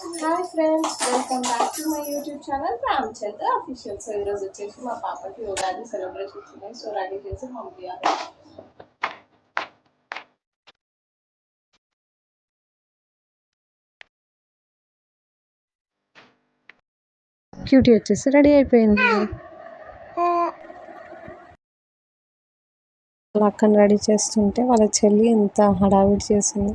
Hi friends, welcome back to my YouTube channel Ramachandra official. So ఈరోజు వచ్చేసి మా పాపకి ఉగాది సెలబ్రేషన్స్ ఉన్నాయి. సో రెడీ చేసి పంపించాలి. క్యూటీ వచ్చేసి రెడీ అయిపోయింది. వాళ్ళ అక్కని రెడీ చేస్తుంటే వాళ్ళ చెల్లి ఎంత హడావిడి చేసింది.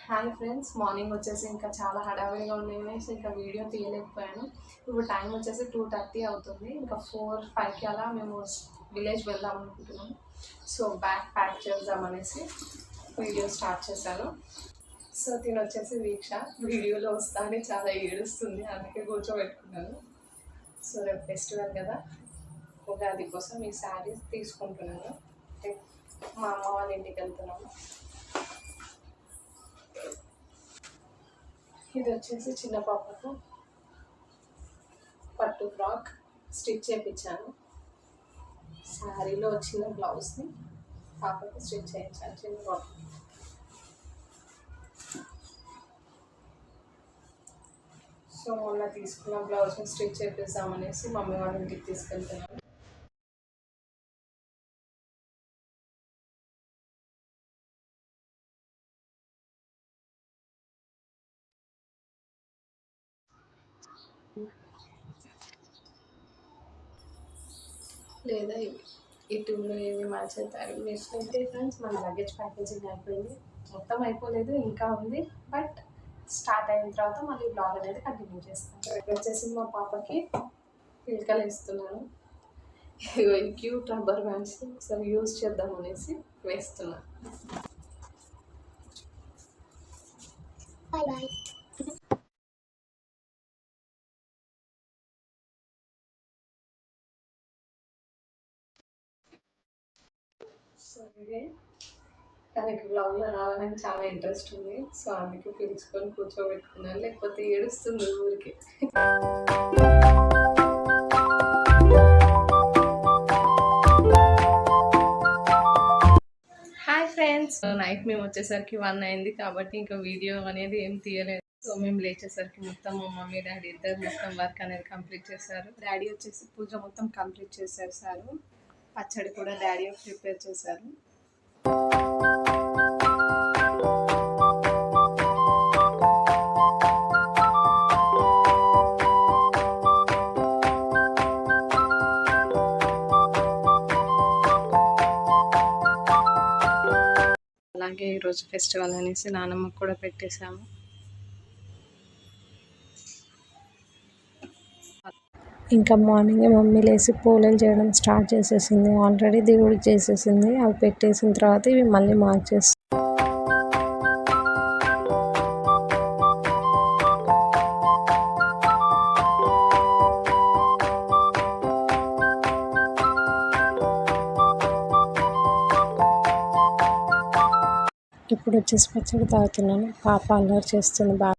హాయ్ ఫ్రెండ్స్, మార్నింగ్ వచ్చేసి ఇంకా చాలా హడావిడిగా ఉన్నాయి. సో ఇంకా వీడియో తీయలేకపోయాను. ఇప్పుడు టైం వచ్చేసి 2:30 అవుతుంది. ఇంకా 4-5కి అలా మేము విలేజ్ వెళ్దాం అనుకుంటున్నాము. సో బ్యాగ్ ప్యాక్ చేద్దామనేసి వీడియో స్టార్ట్ చేశాను. సో తిని వచ్చేసి వీక్ష వీడియోలో వస్తానే చాలా ఏడుస్తుంది, అందుకే కూర్చోబెట్టుకున్నాను. సో రేపు ఫెస్టివల్ కదా, ఉగాది కోసం ఈ శారీస్ తీసుకుంటున్నాను. మా అమ్మ వాళ్ళ ఇంటికి వెళ్తున్నాము. ఇది వచ్చేసి చిన్న పాపకు పట్టు ఫ్రాక్ స్టిచ్ చేయించాను. శారీలో వచ్చిన బ్లౌజ్ని పాపకు స్టిచ్ చేయించాను చిన్న పాప. సో మొన్న తీసుకున్న బ్లౌజ్ని స్టిచ్ చేపిస్తామనేసి మమ్మీ వాళ్ళ ఇంటికి తీసుకెళ్తున్నాను. లేదా ఈ టూలో ఏవి మ్యాచ్ అవుతారు నెక్స్ట్ అయితే ఫ్రెండ్స్, మన లగేజ్ ప్యాకేజింగ్ అయిపోయింది. మొత్తం అయిపోలేదు, ఇంకా ఉంది. బట్ స్టార్ట్ అయిన తర్వాత మళ్ళీ బ్లాగ్ అనేది కంటిన్యూ చేస్తాను. ఇక్కడ వచ్చేసి మా పాపకి పిలకలు వేస్తున్నాను. ఈ క్యూట్ రబ్బర్ బ్యాండ్స్ ఒకసారి యూజ్ చేద్దాం అనేసి వేస్తున్నాను. సో ఇదే తనకి బ్లాగ్లో రావాలని చాలా ఇంట్రెస్ట్ ఉంది. సో అందుకే పిలుచుకొని కూర్చోబెట్టుకున్నాను, లేకపోతే ఏడుస్తుంది ఊరికి. హాయ్ ఫ్రెండ్స్, నైట్ మేము వచ్చేసరికి 1 అయింది కాబట్టి ఇంకా వీడియో అనేది ఏం తీయలేదు. సో మేము లేచేసరికి మొత్తం మా మమ్మీ డాడీ ఇద్దరు మొత్తం వర్క్ అనేది కంప్లీట్ చేశారు. డాడీ వచ్చేసి పూజ మొత్తం కంప్లీట్ చేసేసారు. పచ్చడి కూడా డాడీ ప్రిపేర్ చేశారు. అలాగే ఈరోజు ఫెస్టివల్ అనేసి నానమ్మకు కూడా పెట్టేశాము. ఇంకా మార్నింగ్ మమ్మీ లేసి పూలలు చేయడం స్టార్ట్ చేసేసింది. ఆల్రెడీ దేవుడికి చేసేసింది. అవి పెట్టేసిన తర్వాత ఇవి మళ్ళీ మార్చేస్తుంది. ఇప్పుడు వచ్చేసి పచ్చడి తాగుతున్నాను. పాప అల్లరి చేస్తుంది బాగా.